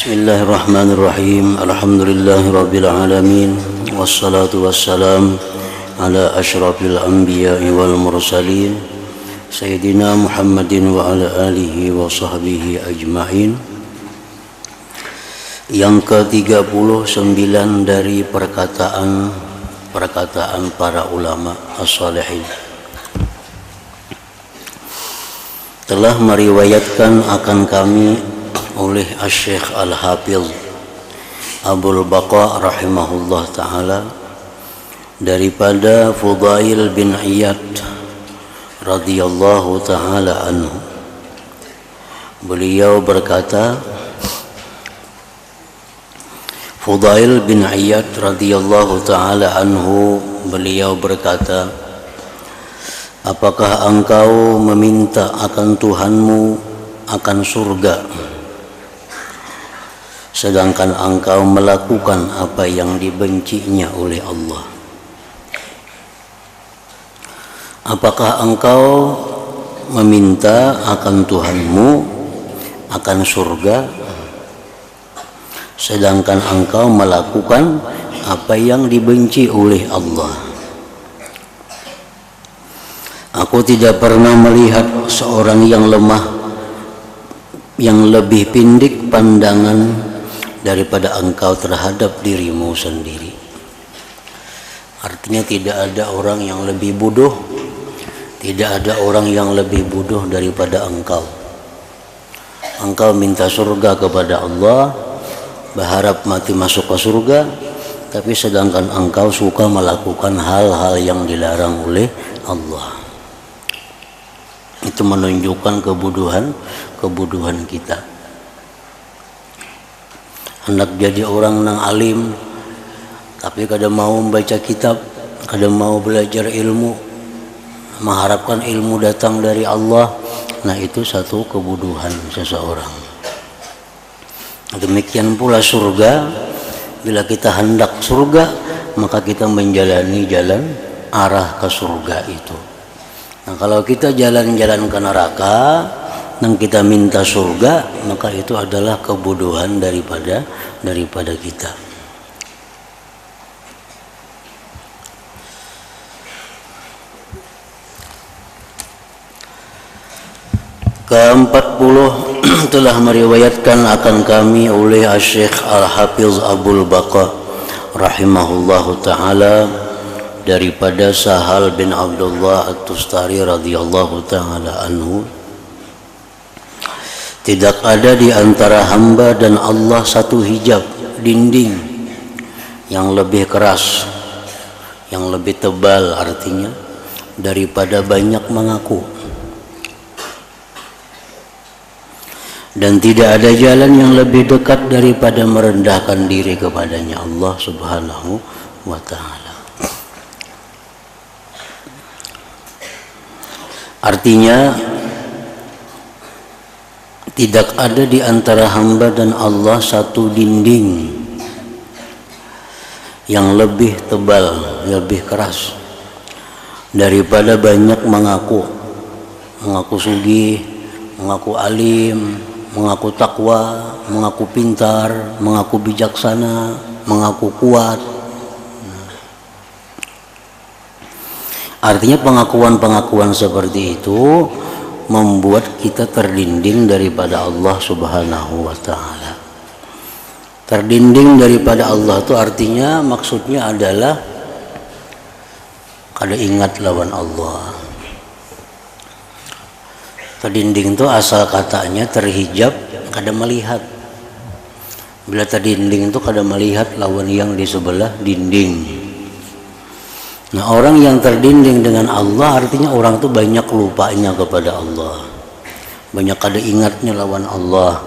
Bismillahirrahmanirrahim. Alhamdulillahirabbil alamin. Wassalatu wassalam ala asyrafil anbiya'i wal mursalin sayyidina Muhammadin wa ala alihi wa sahbihi ajma'in. Yang ke-39 dari perkataan para ulama as-salihin telah meriwayatkan akan kami oleh Asy-Syaikh Al-Hafiz Abul Baqa rahimahullah ta'ala daripada Fudail bin Iyad radhiyallahu ta'ala anhu. Beliau berkata, Fudail bin Iyad radhiyallahu ta'ala anhu, beliau berkata, apakah engkau meminta akan Tuhanmu akan surga, sedangkan engkau melakukan apa yang dibencinya oleh Allah? Apakah engkau meminta akan Tuhanmu akan surga, sedangkan engkau melakukan apa yang dibenci oleh Allah? Aku tidak pernah melihat seorang yang lemah, yang lebih pindik pandangan daripada engkau terhadap dirimu sendiri. Artinya tidak ada orang yang lebih bodoh, tidak ada orang yang lebih bodoh daripada engkau. Engkau minta surga kepada Allah, berharap mati masuk ke surga, tapi sedangkan engkau suka melakukan hal-hal yang dilarang oleh Allah. Itu menunjukkan kebodohan kita. Hendak jadi orang nang alim, tapi kadang mau membaca kitab, kadang mau belajar ilmu, mengharapkan ilmu datang dari Allah. Nah, itu satu kebodohan seseorang. Demikian pula surga, bila kita hendak surga, maka kita menjalani jalan arah ke surga itu. Nah, kalau kita jalan-jalan ke neraka dan kita minta surga, maka itu adalah kebodohan daripada kita. Ke-40 telah meriwayatkan akan kami oleh Asy-Syaikh Al-Hafiz Abul Baqa rahimahullahu ta'ala daripada Sahal bin Abdullah At-Tustari radhiyallahu ta'ala anhu, tidak ada di antara hamba dan Allah satu hijab, dinding yang lebih keras, yang lebih tebal artinya, daripada banyak mengaku. Dan tidak ada jalan yang lebih dekat daripada merendahkan diri kepadanya Allah subhanahu wa ta'ala. Artinya, tidak ada di antara hamba dan Allah satu dinding yang lebih tebal, lebih keras daripada banyak mengaku sugih, mengaku alim, mengaku takwa, mengaku pintar, mengaku bijaksana, mengaku kuat. Artinya pengakuan-pengakuan seperti itu membuat kita terdinding daripada Allah subhanahu wa ta'ala. Terdinding daripada Allah itu artinya, maksudnya adalah kada ingat lawan Allah. Terdinding itu asal katanya terhijab, kada melihat. Bila terdinding itu kada melihat lawan yang di sebelah dinding. Nah, orang yang terdinding dengan Allah artinya orang itu banyak lupanya kepada Allah, banyak kada ingatnya lawan Allah,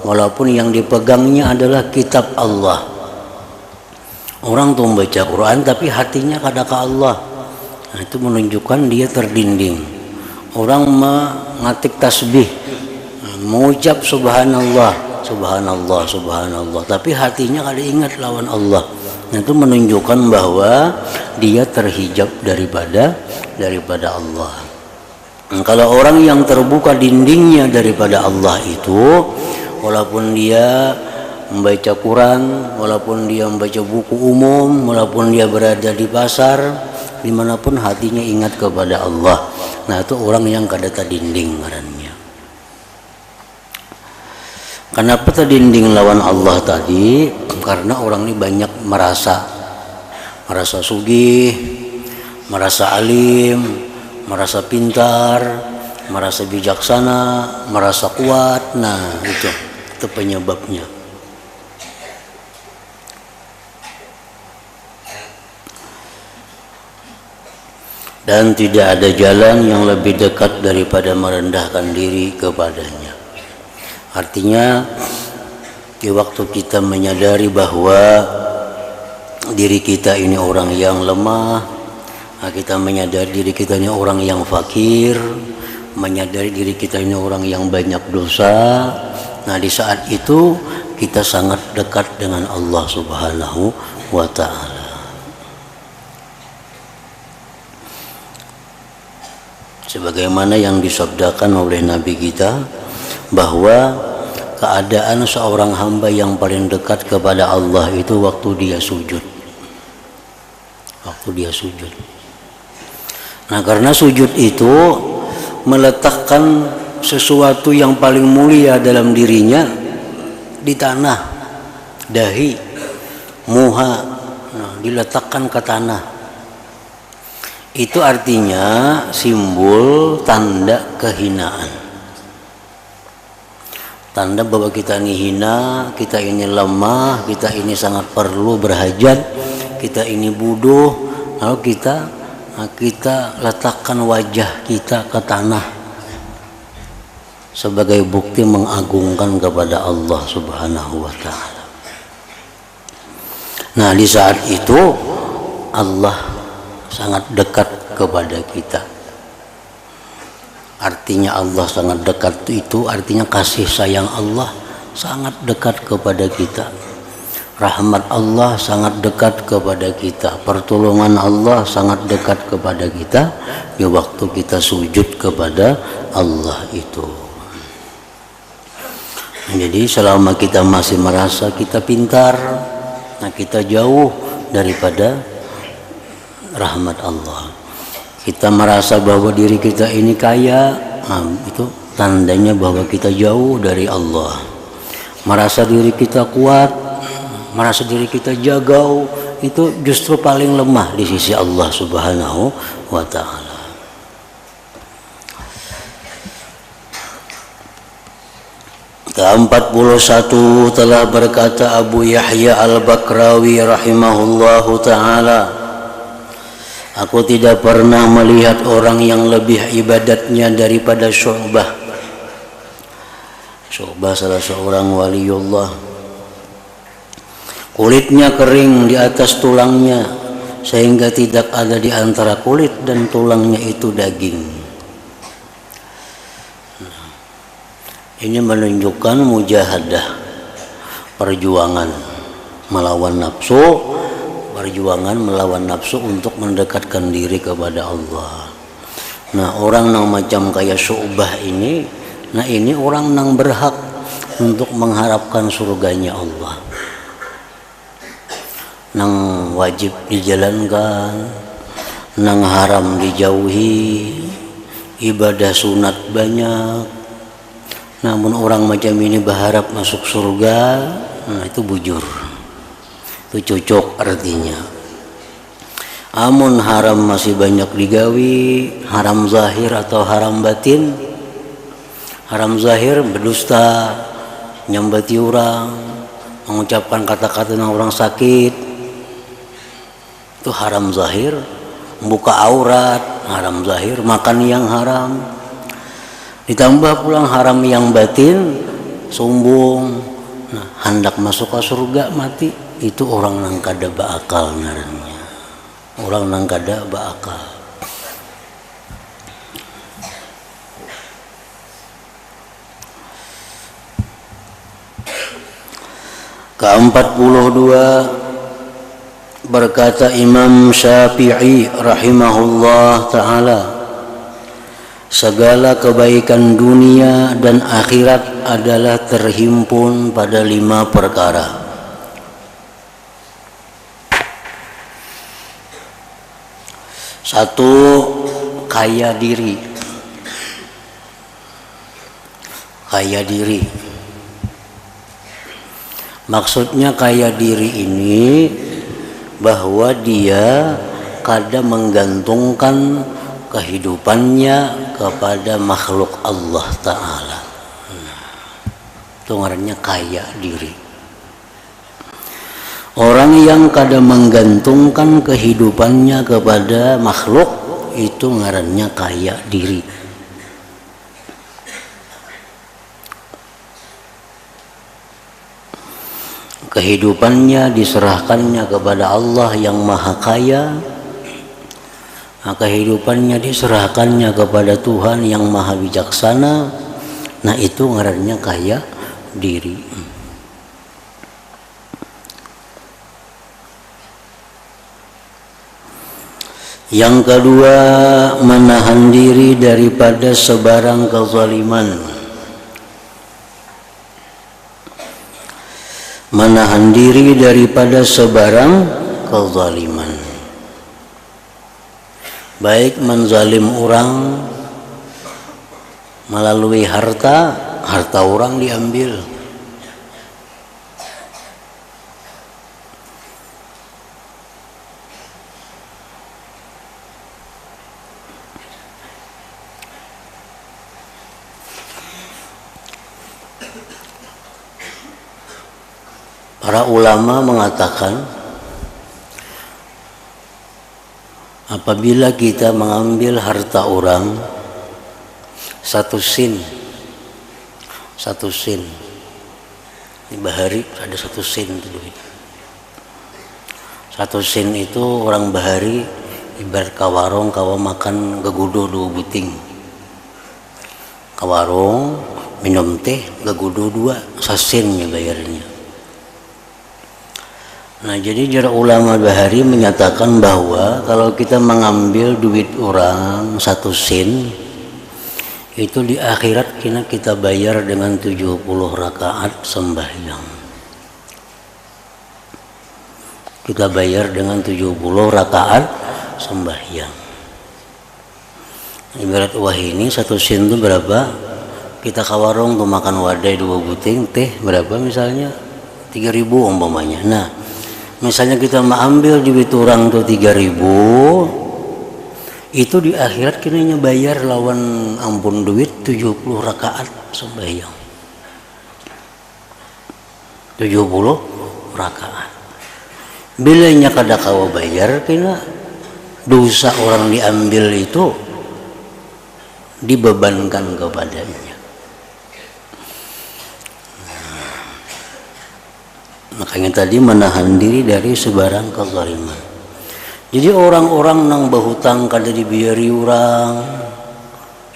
walaupun yang dipegangnya adalah kitab Allah. Orang tuh membaca Quran tapi hatinya kada ke Allah. Nah, itu menunjukkan dia terdinding. Orang mengatik tasbih, mengucap subhanallah, subhanallah, subhanallah, tapi hatinya kada ingat lawan Allah. Itu menunjukkan bahwa dia terhijab daripada Allah. Kalau orang yang terbuka dindingnya daripada Allah itu, walaupun dia membaca Quran, walaupun dia membaca buku umum, walaupun dia berada di pasar, dimanapun hatinya ingat kepada Allah. Nah itu orang yang kadata dinding ngarannya. Kenapa terdinding lawan Allah tadi? Karena orang ini banyak merasa sugih, merasa alim, merasa pintar, merasa bijaksana, merasa kuat. Nah itu penyebabnya. Dan tidak ada jalan yang lebih dekat daripada merendahkan diri kepadanya. Artinya di waktu kita menyadari bahwa diri kita ini orang yang lemah, kita menyadari diri kita ini orang yang fakir, menyadari diri kita ini orang yang banyak dosa. Nah di saat itu kita sangat dekat dengan Allah Subhanahu wa ta'ala. Sebagaimana yang disabdakan oleh Nabi kita, bahwa keadaan seorang hamba yang paling dekat kepada Allah itu waktu dia sujud. Waktu dia sujud. Nah karena sujud itu meletakkan sesuatu yang paling mulia dalam dirinya di tanah, dahi, muha, nah, diletakkan ke tanah. Itu artinya simbol tanda kehinaan, tanda bahwa kita ini hina, kita ini lemah, kita ini sangat perlu berhajat, kita ini bodoh. Lalu kita letakkan wajah kita ke tanah sebagai bukti mengagungkan kepada Allah Subhanahu wa ta'ala. Nah di saat itu Allah sangat dekat kepada kita. Artinya Allah sangat dekat itu artinya kasih sayang Allah sangat dekat kepada kita. Rahmat Allah sangat dekat kepada kita. Pertolongan Allah sangat dekat kepada kita di waktu kita sujud kepada Allah itu. Jadi selama kita masih merasa kita pintar, nah kita jauh daripada rahmat Allah. Kita merasa bahwa diri kita ini kaya, nah, itu tandanya bahwa kita jauh dari Allah. Merasa diri kita kuat, merasa diri kita jagau, itu justru paling lemah di sisi Allah Subhanahu wa ta'ala. Ke-41 telah berkata Abu Yahya Al-Bakrawi rahimahullahu ta'ala, aku tidak pernah melihat orang yang lebih ibadatnya daripada Syu'bah. Syu'bah salah seorang waliullah. Kulitnya kering di atas tulangnya sehingga tidak ada di antara kulit dan tulangnya itu daging. Ini menunjukkan mujahadah, perjuangan melawan nafsu, perjuangan melawan nafsu untuk mendekatkan diri kepada Allah. Nah orang yang macam kayak Syu'bah ini, nah ini orang yang berhak untuk mengharapkan surganya Allah, yang wajib dijalankan, yang haram dijauhi, ibadah sunat banyak. Namun orang macam ini berharap masuk surga, nah itu bujur, itu cocok artinya. Amun haram masih banyak digawi, haram zahir atau haram batin. Haram zahir berdusta, nyambati orang, mengucapkan kata-kata yang orang sakit, itu haram zahir. Membuka aurat haram zahir, makan yang haram. Ditambah pulang haram yang batin, sombong, nah, hendak masuk ke surga mati, itu orang nang kada baakal ngarannya. Orang nang kada baakal. Ke-42 berkata Imam Syafi'i rahimahullah ta'ala, Segala kebaikan dunia dan akhirat adalah terhimpun pada 5 perkara. Satu, kaya diri. Kaya diri. Maksudnya kaya diri ini bahwa dia kada menggantungkan kehidupannya kepada makhluk Allah Ta'ala. Itu ngarannya kaya diri. Orang yang kada menggantungkan kehidupannya kepada makhluk, itu ngarannya kaya diri. Kehidupannya diserahkannya kepada Allah yang Maha Kaya. Kehidupannya diserahkannya kepada Tuhan yang Maha Bijaksana. Nah, itu ngarannya kaya diri. Yang kedua, menahan diri daripada sebarang kezaliman. Menahan diri daripada sebarang kezaliman. Baik menzalim orang melalui harta orang diambil. Para ulama mengatakan apabila kita mengambil harta orang 1 sen, di Bahari ada 1 sen itu duit. 1 sen itu orang Bahari ibarat kawarong kawa makan gegudo 2 buting. Kawarong minum teh gegudo 2 sasennya bayarnya. Nah, jadi para ulama Bahari menyatakan bahwa kalau kita mengambil duit orang 1 sen, itu di akhirat kita bayar dengan 70 rakaat sembahyang. Kita bayar dengan 70 rakaat sembahyang. Ibarat wah ini 1 sen itu berapa? Kita ke warung tuh makan wadai 2 buting, teh berapa misalnya? 3.000 umpamanya. Nah, misalnya kita mengambil duit orang tuh 3.000, itu di akhirat kita bayar lawan ampun duit 70 rakaat sembahyang. 70 rakaat. Bilanya kada kawa bayar kena dosa orang diambil itu dibebankan kepadanya. Makanya tadi menahan diri dari sebarang kezaliman. Jadi orang-orang nang berhutang kada dibiari orang,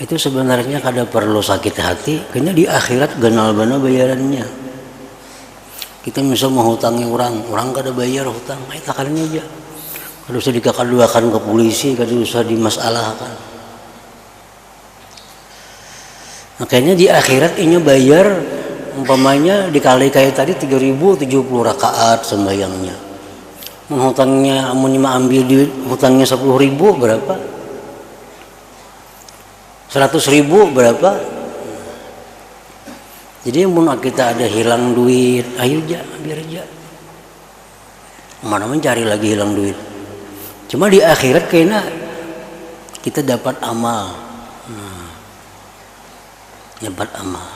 itu sebenarnya kada perlu sakit hati, karena di akhirat ganal bana bayarannya. Kita bisa menghutangi orang kada bayar hutang, takalnya aja. Kada usah dikakaduakan ke polisi, kada usah dimasalahkan. Makanya di akhirat ini bayar umpamanya dikali kayak tadi 3.000 70 rakaat sembahyangnya. Menghutangnya amun ambil duit hutangnya 10.000 berapa? 100.000 berapa? Jadi mun kita ada hilang duit, ayo aja biar aja. Mana mencari lagi hilang duit. Cuma di akhirat kayaknya kita dapat amal. Dapat amal.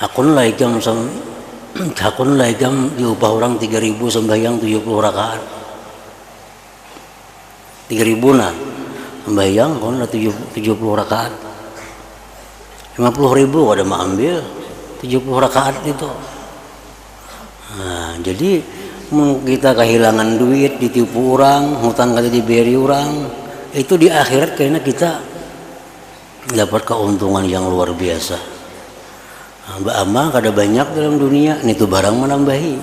Hakun laigam diupah orang 3.000 sembahyang 70 rakaat. 3.000 nah sembahyang kon 70 rakaat. 50.000 kada mau ambil 70 rakaat itu. Nah, jadi kita kehilangan duit, ditipu orang, hutang kada diberi orang, itu di akhirat kayaknya kita dapat keuntungan yang luar biasa. Mbak Ama kada banyak dalam dunia, itu barang menambahi.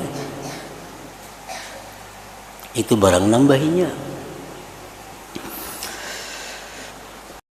Itu barang nambahinya.